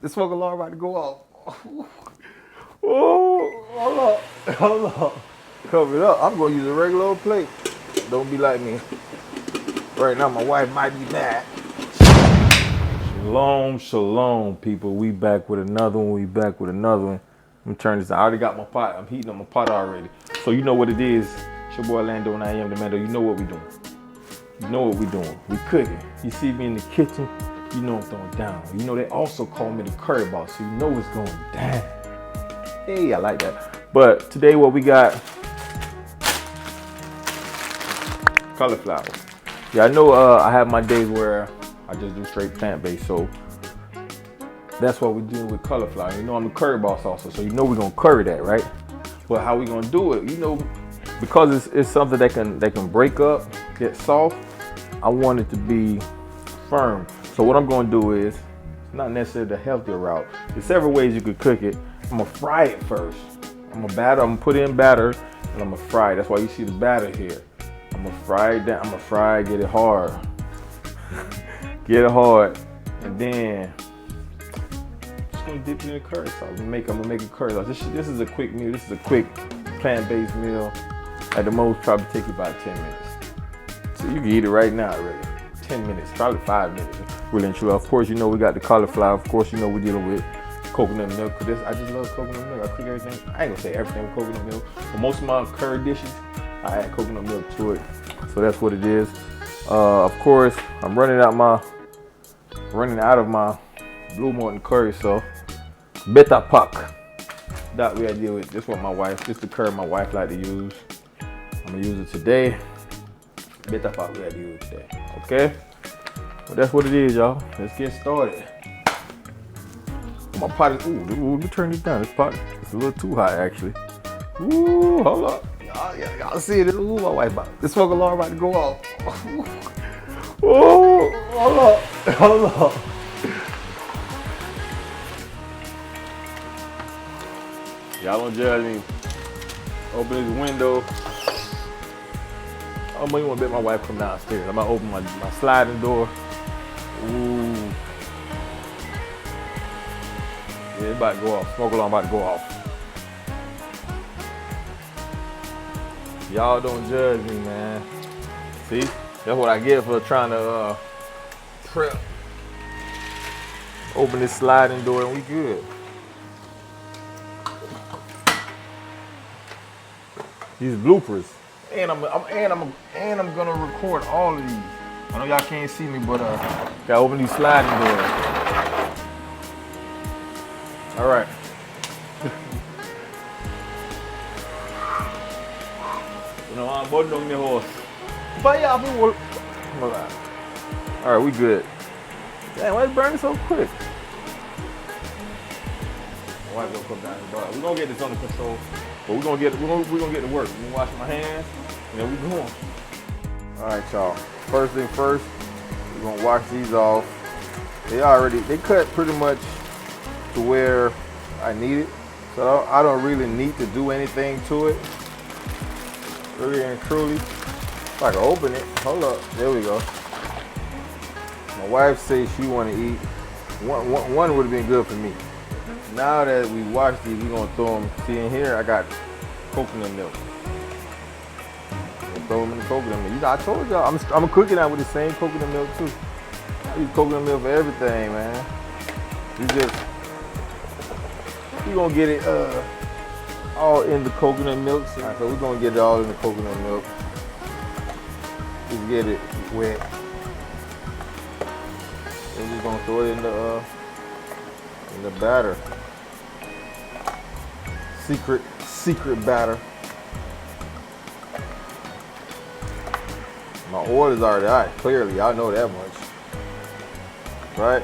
This smoke alarm about to go off. Oh, hold up, hold up. Cover it up. I'm gonna use a regular old plate. Don't be like me. Right now, my wife might be mad. Shalom, shalom, people. We back with another one. We back with another one. I'm turning this. I already got my pot. I'm heating up my pot already. So you know what it is. It's your boy Lando and I am the Mando. You know what we doing. You know what we doing. We cooking. You see me in the kitchen. You know I'm throwing down. You know they also call me the curry boss, so you know it's going down. Hey, I like that. But today what we got, cauliflower. Yeah, I know I have my days where I just do straight plant-based, so that's what we do with cauliflower. You know I'm the curry boss also, so you know we're gonna curry that, right? But how we gonna do it? You know, because it's something that can break up, get soft. I want it to be firm. So what I'm gonna do is, it's not necessarily the healthier route. There's several ways you could cook it. I'm gonna fry it first. I'm gonna put in batter and I'm gonna fry it. That's why you see the batter here. I'm gonna fry it down. I'm gonna fry it, get it hard. Get it hard. And then I'm just gonna dip it in the curry sauce. I'm gonna make a curry sauce. This is a quick meal. This is a quick plant-based meal. At the most, probably take you about 10 minutes. So you can eat it right now already. 10 minutes, probably 5 minutes. Really and truly. Of course, you know we got the cauliflower. Of course, you know we're dealing with coconut milk. Cause I just love coconut milk. I cook everything. I ain't gonna say everything with coconut milk, but most of my curry dishes, I add coconut milk to it. So that's what it is. Of course, I'm running out of my Blue Morton curry sauce. Better pack. That way I deal with. This what my wife. This the curry my wife like to use. I'm gonna use it today. Better pack way I deal with today. Okay. Well, that's what it is, y'all. Let's get started. My pot is, ooh, let me turn this down. This pot is a little too hot, actually. Ooh, hold up. Y'all see it. Ooh, my wife this smoke alarm about to go off. Ooh, hold up. Hold up. Y'all don't judge me. Open this window. I'm gonna want to bet my wife come downstairs. I'm gonna open my sliding door. Ooh. Yeah, it's about to go off. Smoke alarm about to go off. Y'all don't judge me, man. See? That's what I get for trying to prep. Open this sliding door and we good. These bloopers. And I'm gonna record all of these. I know y'all can't see me, but gotta open these sliding doors. All right. You know, I'm boarding on the horse. But yeah, all right, we good. Damn, why it's burning so quick? My wife gonna come down here, but we're gonna get this under control. But we're gonna get to work. We're gonna wash my hands, and then we're going. All right, y'all. First thing first, we're gonna wash these off. They cut pretty much to where I need it, so I don't really need to do anything to it. Really and truly, if I can open it. Hold up, there we go. My wife says she want to eat. One would have been good for me. Now that we washed these, we're gonna throw them. See in here, I got coconut milk. Throw them in the coconut milk. You know, I told y'all, I'm cooking out with the same coconut milk too. I use coconut milk for everything, man. You gonna get it all in the coconut milk. So we're gonna get it all in the coconut milk. Just get it wet. We're just gonna throw it in the batter. Secret batter. My oil is already hot. Clearly, I know that much. Right?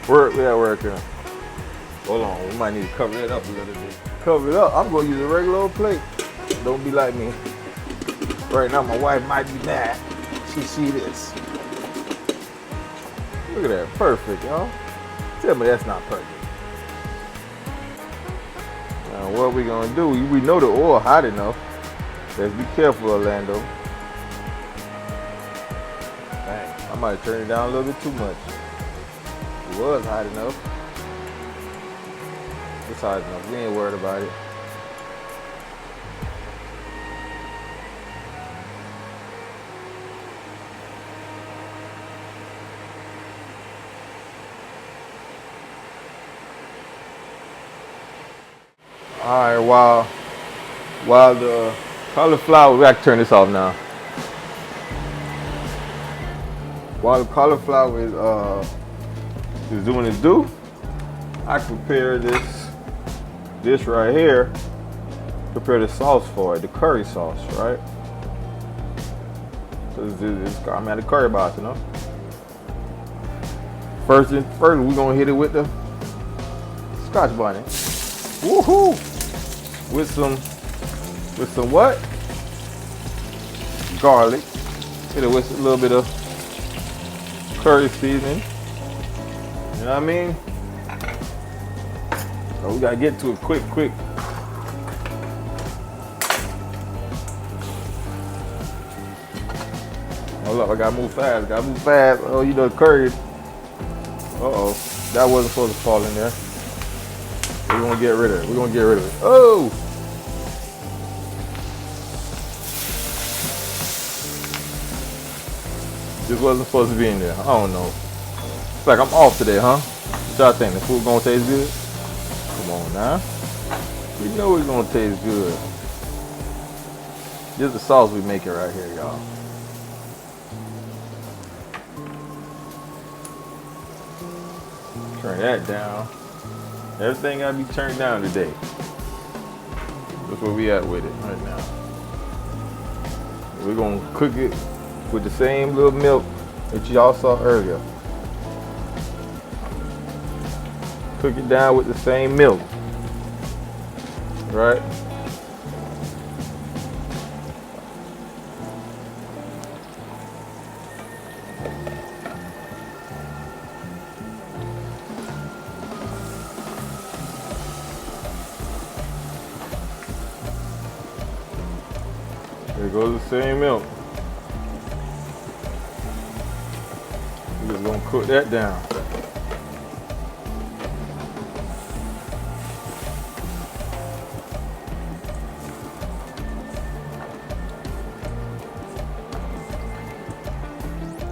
We're working. Hold on, we might need to cover it up a little bit. Cover it up. I'm gonna use a regular old plate. Don't be like me. Right now, my wife might be mad. She see this. Look at that, perfect, y'all. Tell me that's not perfect. Now what we gonna do? We know the oil hot enough. Let's be careful, Orlando. Dang, I might have turned it down a little bit too much. It was hot enough. It's hot enough. We ain't worried about it. All right, while the cauliflower, we have to turn this off now. While the cauliflower is doing its due, I prepare this right here. Prepare the sauce for it, the curry sauce, right? So I'm at the curry box, you know. First, we're gonna hit it with the Scotch bonnet. Woohoo! With some what? Garlic. Hit it with a little bit of curry seasoning. You know what I mean? So we gotta get to it quick. Hold up, I gotta move fast. Oh, you know, curry. Uh-oh, that wasn't supposed to fall in there. We're gonna get rid of it. Oh! This wasn't supposed to be in there. I don't know. It's like I'm off today, huh? What y'all think? The food gonna taste good? Come on now. We know it's gonna taste good. This is the sauce we making right here, y'all. Turn that down. Everything gotta be turned down today. That's where we at with it right now. We're gonna cook it with the same little milk that y'all saw earlier. Cook it down with the same milk. Right? There goes the same milk. We're just gonna cook that down.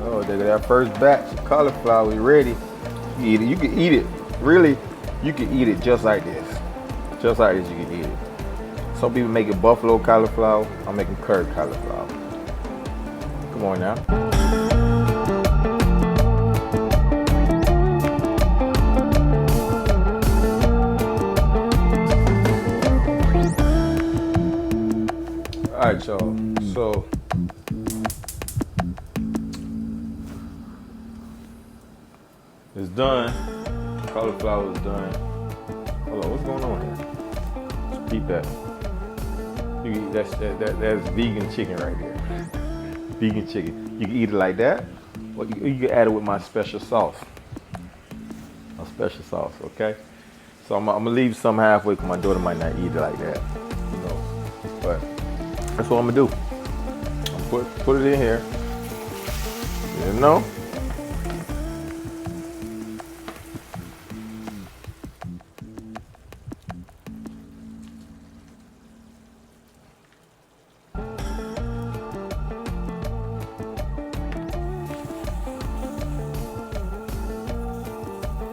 Oh, there go that first batch of cauliflower is ready. You can eat it. Really, you can eat it just like this. Just like this, you can eat it. Some people make it buffalo cauliflower. I'm making curry cauliflower. Come on now. All right, y'all. So it's done. Cauliflower is done. Hold on, what's going on here? Just peep that. That's vegan chicken right there. Vegan chicken. You can eat it like that, or you can add it with my special sauce. My special sauce, okay? So I'm gonna leave some halfway because my daughter might not eat it like that, you know. But that's what I'm gonna do. I'll put it in here. You know.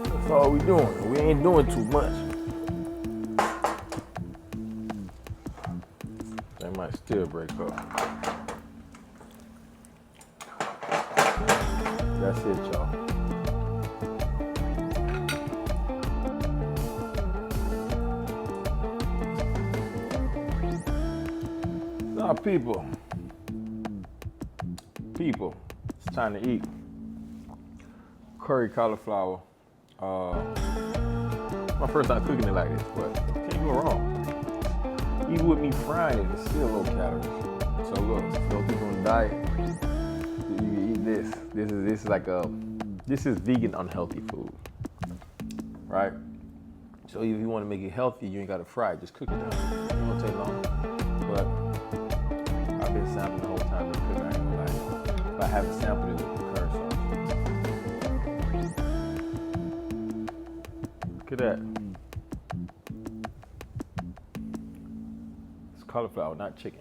That's all we doing. We ain't doing too much. That might still break up. That's it, y'all. Now, people, it's time to eat. Curry cauliflower. My first time cooking it like this, but can't go wrong. Even with me frying it, it's still low calories. So look, those people on diet, you can eat this. This is vegan unhealthy food, right? So if you want to make it healthy, you ain't got to fry it. Just cook it down. It won't take long. But I've been sampling the whole time. Been cooking. I ain't gonna lie. But I haven't sampled it with the curry sauce. Look at that. It's cauliflower, not chicken.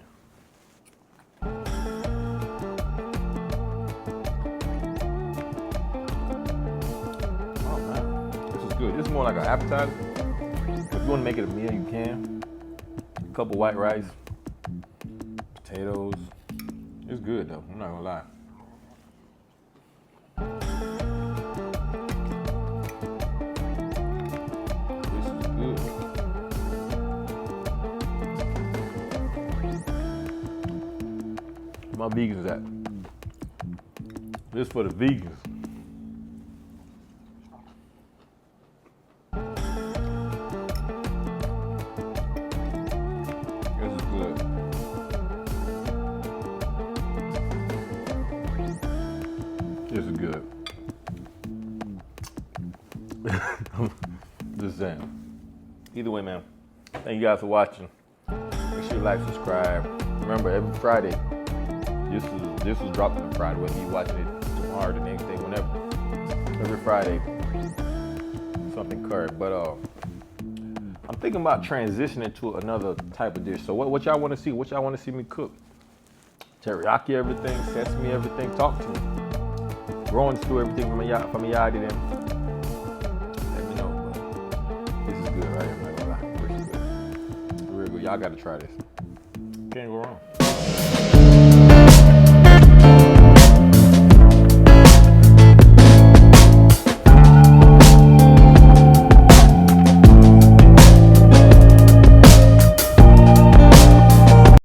Good. This is more like an appetizer. If you want to make it a meal, you can. A couple white rice, potatoes. It's good though. I'm not gonna lie. This is good. Where my vegans at? This is for the vegans. This is good. Just saying. Either way, man. Thank you guys for watching. Make sure you like, subscribe. Remember, every Friday, this is dropping on Friday, whether you're watching it tomorrow, the next day, whenever. Every Friday, something curry. But I'm thinking about transitioning to another type of dish. So what y'all want to see? What y'all want to see me cook? Teriyaki everything, sesame everything. Talk to me. Growing stew everything from a yard to them. Let me know. But this is good, right? I'm not gonna lie. This is good. Real good. Y'all gotta try this. Can't go wrong.